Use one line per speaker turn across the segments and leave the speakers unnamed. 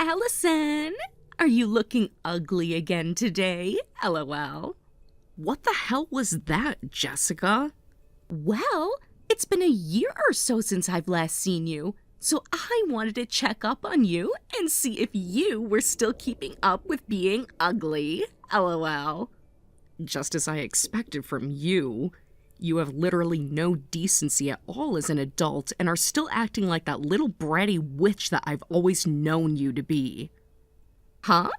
Allison, are you looking ugly again today? LOL.
What the hell was that, Jessica?
Well, it's been a year or so since I've last seen you, so I wanted to check up on you and see if you were still keeping up with being ugly. LOL.
Just as I expected from you. You have literally no decency at all as an adult and are still acting like that little bratty witch that I've always known you to be.
Huh?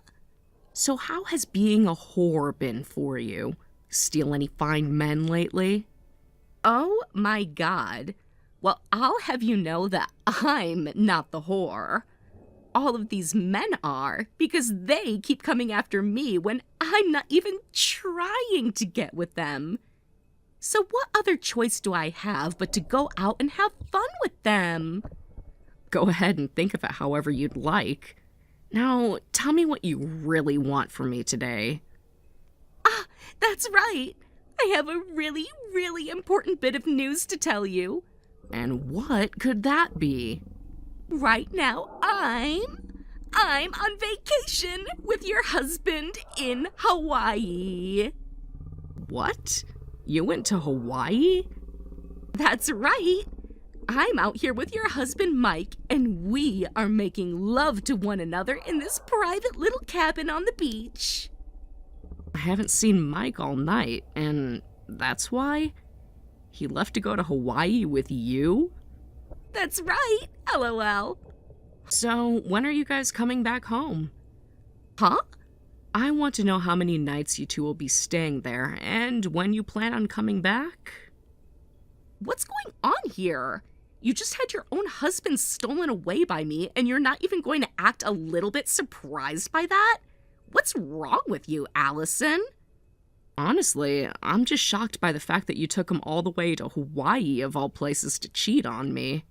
So how has being a whore been for you? Steal any fine men lately?
Oh my god. Well, I'll have you know that I'm not the whore. All of these men are, because they keep coming after me when I'm not even trying to get with them. So what other choice do I have but to go out and have fun with them?
Go ahead and think of it however you'd like. Now, tell me what you really want from me today.
Ah, that's right. I have a really, really important bit of news to tell you.
And what could that be?
Right now, I'm on vacation with your husband in Hawaii.
What? You went to Hawaii?
That's right. I'm out here with your husband, Mike, and we are making love to one another in this private little cabin on the beach.
I haven't seen Mike all night, and that's why? He left to go to Hawaii with you?
That's right, LOL.
So, when are you guys coming back home?
Huh?
I want to know how many nights you two will be staying there, and when you plan on coming back.
What's going on here? You just had your own husband stolen away by me, and you're not even going to act a little bit surprised by that? What's wrong with you, Allison?
Honestly, I'm just shocked by the fact that you took him all the way to Hawaii, of all places, to cheat on me.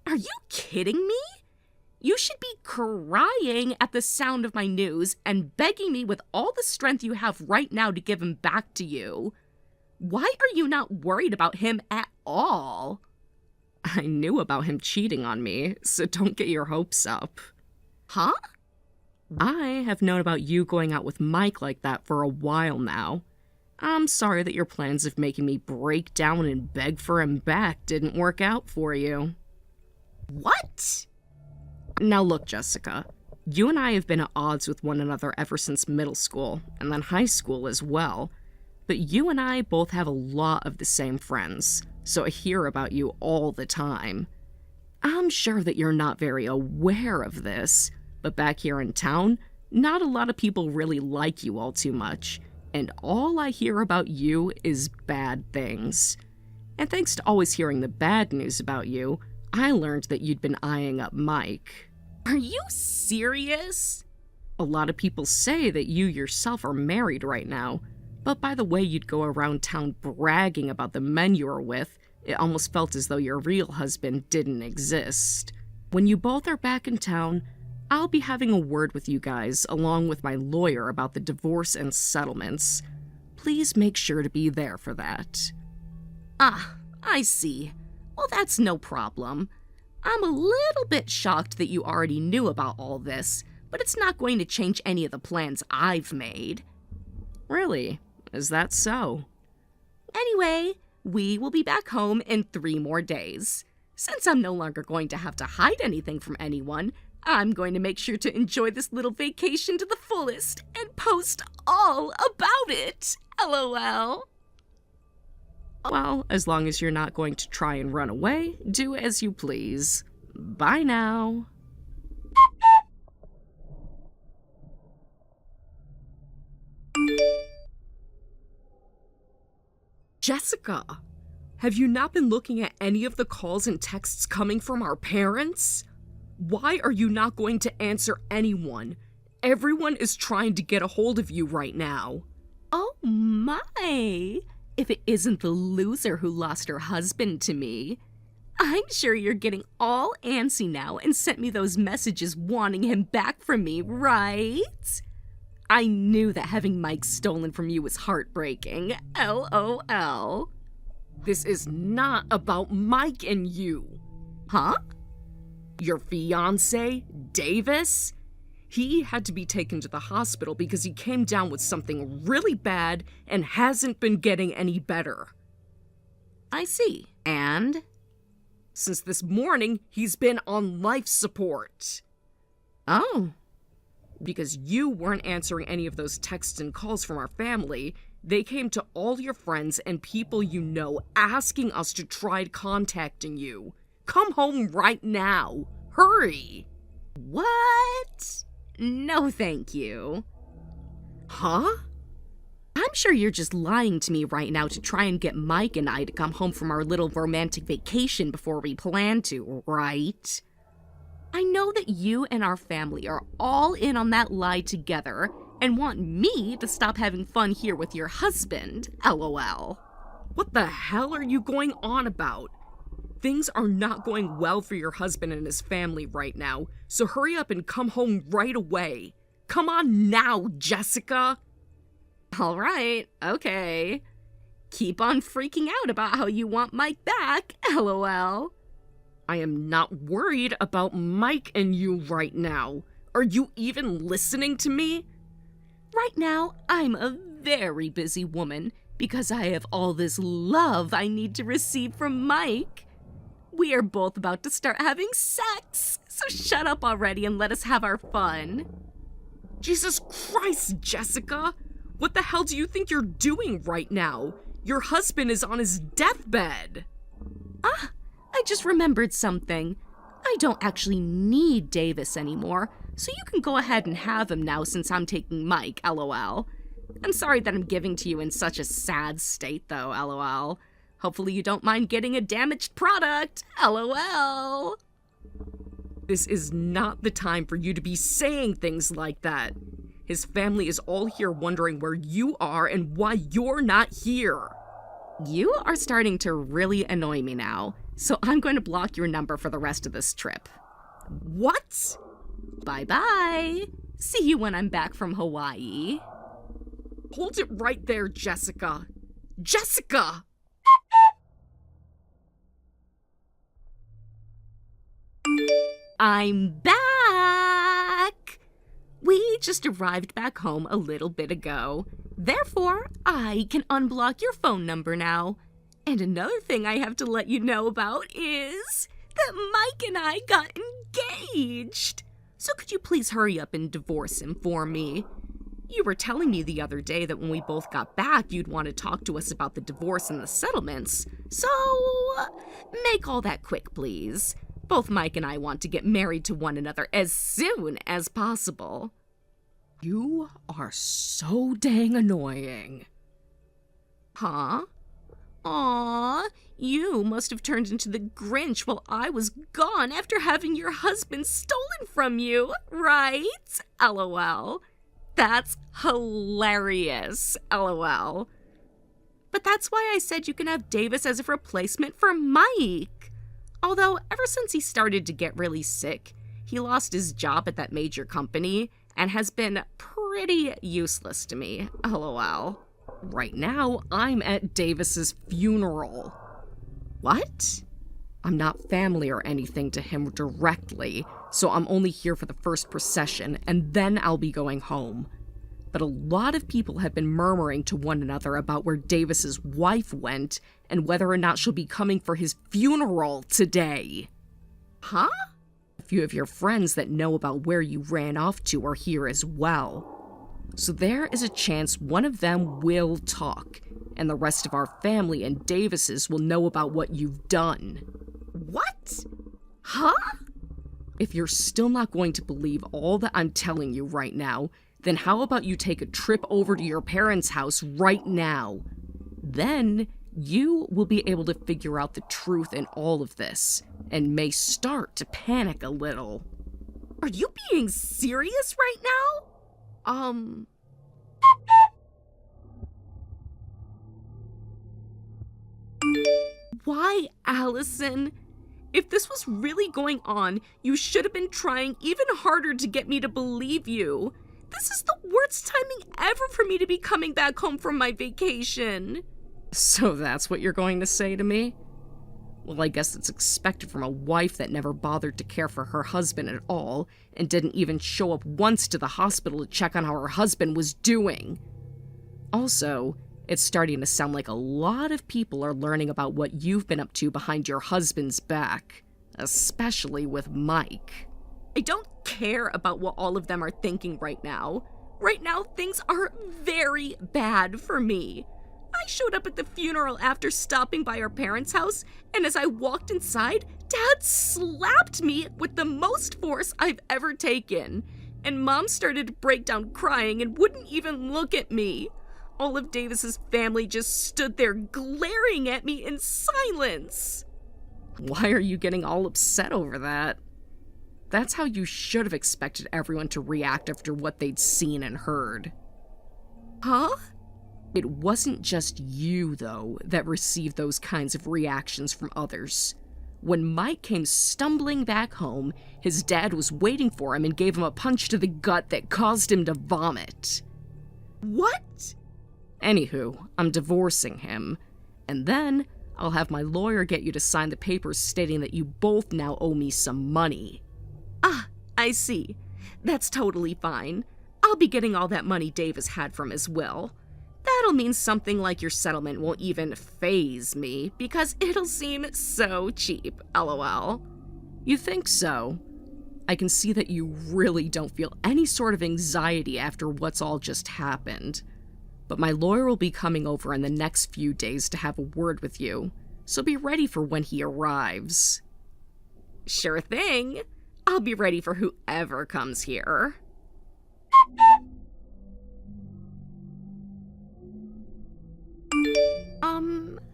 Are you kidding me? You should be crying at the sound of my news and begging me with all the strength you have right now to give him back to you. Why are you not worried about him at all?
I knew about him cheating on me, so don't get your hopes up.
Huh?
I have known about you going out with Mike like that for a while now. I'm sorry that your plans of making me break down and beg for him back didn't work out for you.
What?
Now look, Jessica, you and I have been at odds with one another ever since middle school, and then high school as well. But you and I both have a lot of the same friends, so I hear about you all the time. I'm sure that you're not very aware of this, but back here in town, not a lot of people really like you all too much, and all I hear about you is bad things. And thanks to always hearing the bad news about you, I learned that you'd been eyeing up Mike.
Are you serious?
A lot of people say that you yourself are married right now, but by the way you'd go around town bragging about the men you were with, it almost felt as though your real husband didn't exist. When you both are back in town, I'll be having a word with you guys, along with my lawyer, about the divorce and settlements. Please make sure to be there for that.
Ah, I see. Well, that's no problem. I'm a little bit shocked that you already knew about all this, but it's not going to change any of the plans I've made.
Really? Is that so?
Anyway, we will be back home in 3 more days. Since I'm no longer going to have to hide anything from anyone, I'm going to make sure to enjoy this little vacation to the fullest and post all about it. LOL.
Well, as long as you're not going to try and run away, do as you please. Bye now. Jessica, have you not been looking at any of the calls and texts coming from our parents? Why are you not going to answer anyone? Everyone is trying to get a hold of you right now.
Oh my! If it isn't the loser who lost her husband to me. I'm sure you're getting all antsy now and sent me those messages wanting him back from me, right? I knew that having Mike stolen from you was heartbreaking. LOL.
This is not about Mike and you.
Huh?
Your fiancé, Davis, He had to be taken to the hospital because he came down with something really bad and hasn't been getting any better.
I see. And?
Since this morning, he's been on life support.
Oh.
Because you weren't answering any of those texts and calls from our family, they came to all your friends and people you know asking us to try contacting you. Come home right now. Hurry.
What? No, thank you.
Huh?
I'm sure you're just lying to me right now to try and get Mike and I to come home from our little romantic vacation before we plan to, right? I know that you and our family are all in on that lie together and want me to stop having fun here with your husband, LOL.
What the hell are you going on about? Things are not going well for your husband and his family right now, so hurry up and come home right away. Come on now, Jessica!
All right, okay. Keep on freaking out about how you want Mike back, LOL.
I am not worried about Mike and you right now. Are you even listening to me?
Right now, I'm a very busy woman because I have all this love I need to receive from Mike. We are both about to start having sex, so shut up already and let us have our fun.
Jesus Christ, Jessica! What the hell do you think you're doing right now? Your husband is on his deathbed!
I just remembered something. I don't actually need Davis anymore, so you can go ahead and have him now since I'm taking Mike, LOL. I'm sorry that I'm giving to you in such a sad state though, LOL. Hopefully you don't mind getting a damaged product, LOL.
This is not the time for you to be saying things like that. His family is all here wondering where you are and why you're not here.
You are starting to really annoy me now, so I'm going to block your number for the rest of this trip.
What?
Bye-bye. See you when I'm back from Hawaii.
Hold it right there, Jessica. Jessica!
I'm back! We just arrived back home a little bit ago. Therefore, I can unblock your phone number now. And another thing I have to let you know about is that Mike and I got engaged. So could you please hurry up and divorce him for me? You were telling me the other day that when we both got back, you'd want to talk to us about the divorce and the settlements. So, make all that quick, please. Both Mike and I want to get married to one another as soon as possible.
You are so dang annoying.
Huh? Aw, you must have turned into the Grinch while I was gone after having your husband stolen from you, right? LOL. That's hilarious, LOL. But that's why I said you can have Davis as a replacement for Mike. Although, ever since he started to get really sick, he lost his job at that major company and has been pretty useless to me, LOL.
Right now, I'm at Davis's funeral.
What?
I'm not family or anything to him directly, so I'm only here for the first procession, and then I'll be going home. But a lot of people have been murmuring to one another about where Davis's wife went and whether or not she'll be coming for his funeral today.
Huh?
A few of your friends that know about where you ran off to are here as well. So there is a chance one of them will talk, and the rest of our family and Davis's will know about what you've done.
What? Huh?
If you're still not going to believe all that I'm telling you right now, then how about you take a trip over to your parents' house right now? Then you will be able to figure out the truth in all of this, and may start to panic a little.
Are you being serious right now? Why, Allison? If this was really going on, you should have been trying even harder to get me to believe you. This is the worst timing ever for me to be coming back home from my vacation.
So that's what you're going to say to me? Well, I guess it's expected from a wife that never bothered to care for her husband at all, and didn't even show up once to the hospital to check on how her husband was doing. Also, it's starting to sound like a lot of people are learning about what you've been up to behind your husband's back, especially with Mike.
I don't care about what all of them are thinking right now. Right now, things are very bad for me. I showed up at the funeral after stopping by our parents' house, and as I walked inside, Dad slapped me with the most force I've ever taken. And Mom started to break down crying and wouldn't even look at me. All of Davis's family just stood there glaring at me in silence.
Why are you getting all upset over that? That's how you should have expected everyone to react after what they'd seen and heard.
Huh?
It wasn't just you, though, that received those kinds of reactions from others. When Mike came stumbling back home, his dad was waiting for him and gave him a punch to the gut that caused him to vomit.
What?
Anywho, I'm divorcing him, and then I'll have my lawyer get you to sign the papers stating that you both now owe me some money.
Ah, I see. That's totally fine. I'll be getting all that money Davis had from his will. That'll mean something like your settlement won't even faze me, because it'll seem so cheap, lol.
You think so? I can see that you really don't feel any sort of anxiety after what's all just happened. But my lawyer will be coming over in the next few days to have a word with you, so be ready for when he arrives.
Sure thing. I'll be ready for whoever comes here.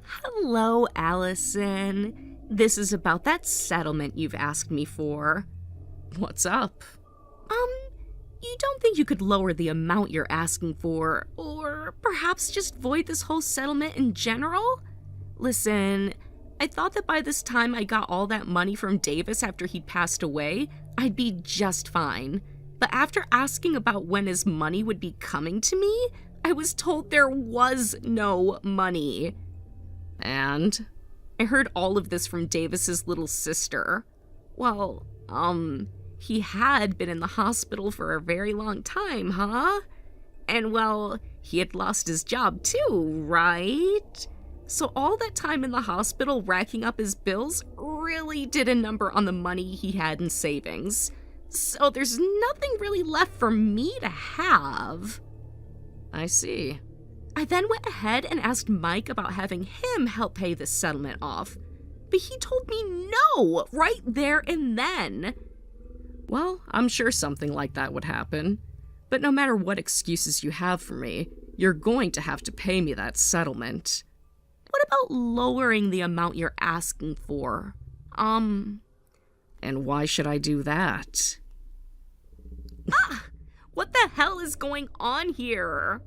Hello, Allison. This is about that settlement you've asked me for.
What's up?
You don't think you could lower the amount you're asking for, or perhaps just void this whole settlement in general? Listen, I thought that by this time I got all that money from Davis after he'd passed away, I'd be just fine. But after asking about when his money would be coming to me, I was told there was no money.
And?
I heard all of this from Davis's little sister. Well, he had been in the hospital for a very long time, huh? And well, he had lost his job too, right? So all that time in the hospital racking up his bills really did a number on the money he had in savings. So there's nothing really left for me to have.
I see.
I then went ahead and asked Mike about having him help pay this settlement off. But he told me no, right there and then.
Well, I'm sure something like that would happen. But no matter what excuses you have for me, you're going to have to pay me that settlement.
What about lowering the amount you're asking for?
And why should I do that?
What the hell is going on here?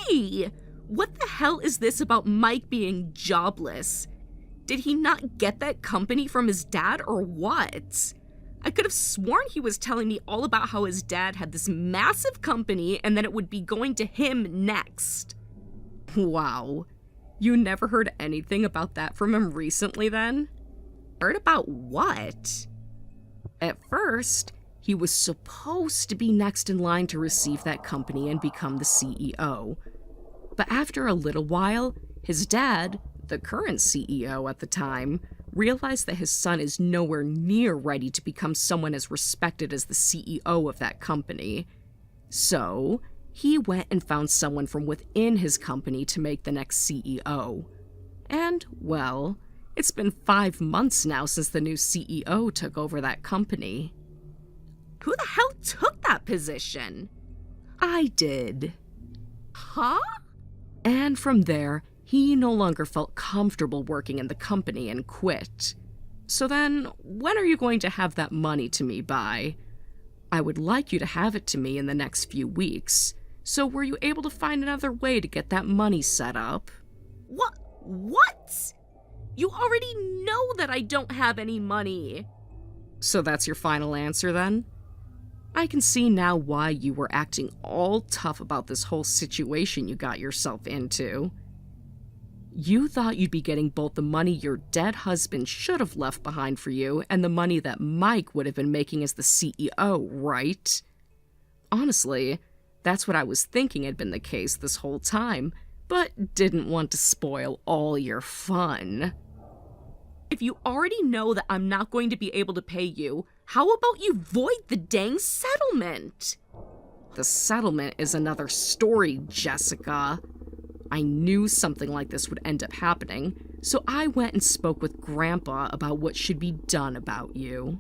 Hey! What the hell is this about Mike being jobless? Did he not get that company from his dad or what? I could have sworn he was telling me all about how his dad had this massive company and then it would be going to him next.
Wow. You never heard anything about that from him recently then?
Heard about what?
At first, he was supposed to be next in line to receive that company and become the CEO. But after a little while, his dad, the current CEO at the time, realized that his son is nowhere near ready to become someone as respected as the CEO of that company. So, he went and found someone from within his company to make the next CEO. And, well, it's been 5 months now since the new CEO took over that company.
Who the hell took that position?
I did.
Huh?
And from there, he no longer felt comfortable working in the company and quit. So then, when are you going to have that money to me by? I would like you to have it to me in the next few weeks. So were you able to find another way to get that money set up?
What? You already know that I don't have any money.
So that's your final answer then? I can see now why you were acting all tough about this whole situation you got yourself into. You thought you'd be getting both the money your dead husband should have left behind for you and the money that Mike would have been making as the CEO, right? Honestly, that's what I was thinking had been the case this whole time, but didn't want to spoil all your fun.
If you already know that I'm not going to be able to pay you, how about you void the dang settlement?
The settlement is another story, Jessica. I knew something like this would end up happening, so I went and spoke with Grandpa about what should be done about you.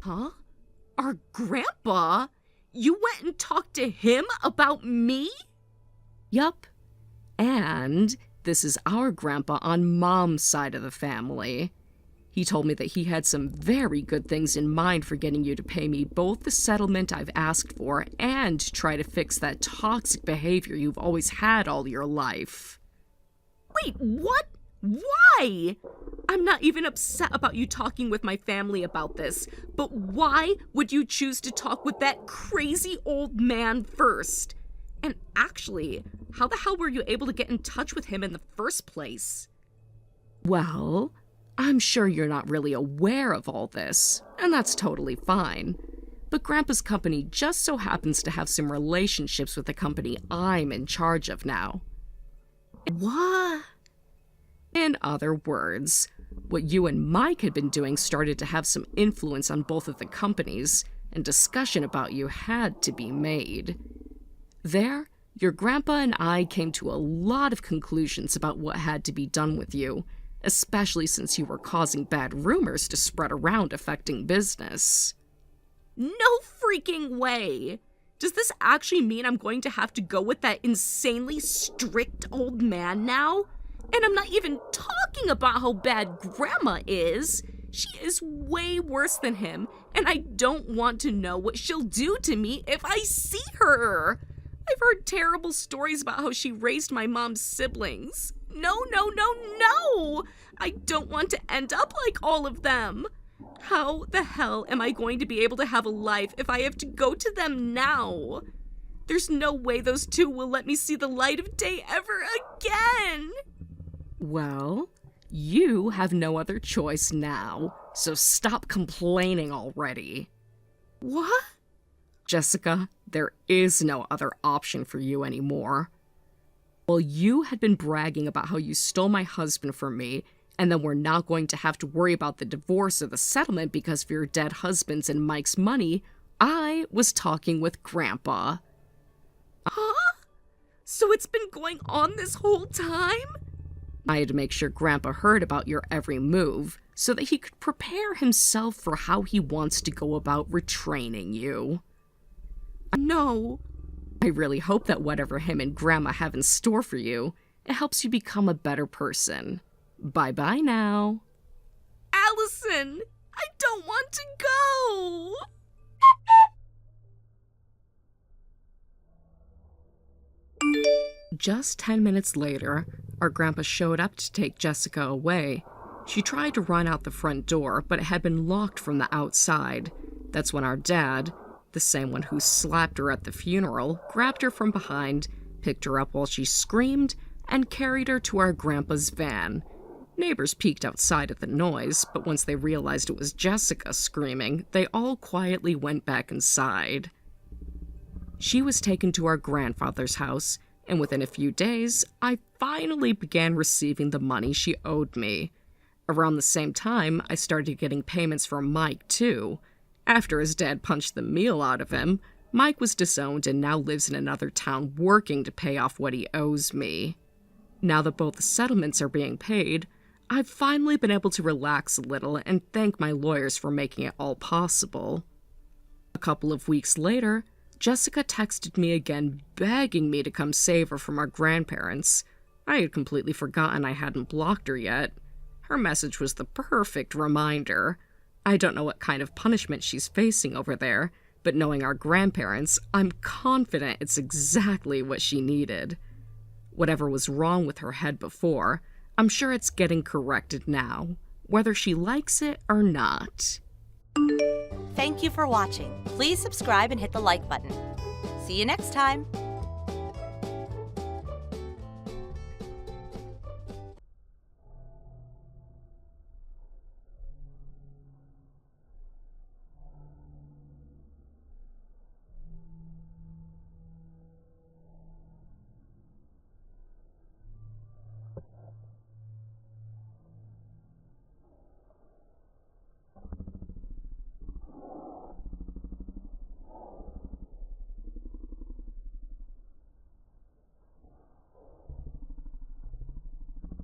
Huh? Our grandpa? You went and talked to him about me?
Yup. And this is our grandpa on Mom's side of the family. He told me that he had some very good things in mind for getting you to pay me both the settlement I've asked for and try to fix that toxic behavior you've always had all your life.
Wait, what? Why? I'm not even upset about you talking with my family about this, but why would you choose to talk with that crazy old man first? And actually, how the hell were you able to get in touch with him in the first place?
Well, I'm sure you're not really aware of all this, and that's totally fine. But Grandpa's company just so happens to have some relationships with the company I'm in charge of now.
What?
In other words, what you and Mike had been doing started to have some influence on both of the companies, and discussion about you had to be made. There, your grandpa and I came to a lot of conclusions about what had to be done with you, especially since you were causing bad rumors to spread around affecting business.
No freaking way! Does this actually mean I'm going to have to go with that insanely strict old man now? And I'm not even talking about how bad Grandma is. She is way worse than him, and I don't want to know what she'll do to me if I see her. I've heard terrible stories about how she raised my mom's siblings. No, no, no, no! I don't want to end up like all of them. How the hell am I going to be able to have a life if I have to go to them now? There's no way those two will let me see the light of day ever again.
Well, you have no other choice now, so stop complaining already.
What?
Jessica, there is no other option for you anymore. Well, you had been bragging about how you stole my husband from me, and then we're not going to have to worry about the divorce or the settlement because of your dead husband's and Mike's money. I was talking with Grandpa.
Huh? So it's been going on this whole time?
I had to make sure Grandpa heard about your every move so that he could prepare himself for how he wants to go about retraining you.
No.
I really hope that whatever him and Grandma have in store for you, it helps you become a better person. Bye-bye now.
Allison, I don't want to go.
Just 10 minutes later, our grandpa showed up to take Jessica away. She tried to run out the front door, but it had been locked from the outside. That's when our dad, the same one who slapped her at the funeral, grabbed her from behind, picked her up while she screamed, and carried her to our grandpa's van. Neighbors peeked outside at the noise, but once they realized it was Jessica screaming, they all quietly went back inside. She was taken to our grandfather's house, and within a few days, I finally began receiving the money she owed me. Around the same time, I started getting payments from Mike, too. After his dad punched the meal out of him, Mike was disowned and now lives in another town working to pay off what he owes me. Now that both the settlements are being paid, I've finally been able to relax a little and thank my lawyers for making it all possible. A couple of weeks later, Jessica texted me again begging me to come save her from our grandparents. I had completely forgotten I hadn't blocked her yet. Her message was the perfect reminder. I don't know what kind of punishment she's facing over there, but knowing our grandparents, I'm confident it's exactly what she needed. Whatever was wrong with her head before, I'm sure it's getting corrected now, whether she likes it or not.
Thank you for watching. Please subscribe and hit the like button. See you next time.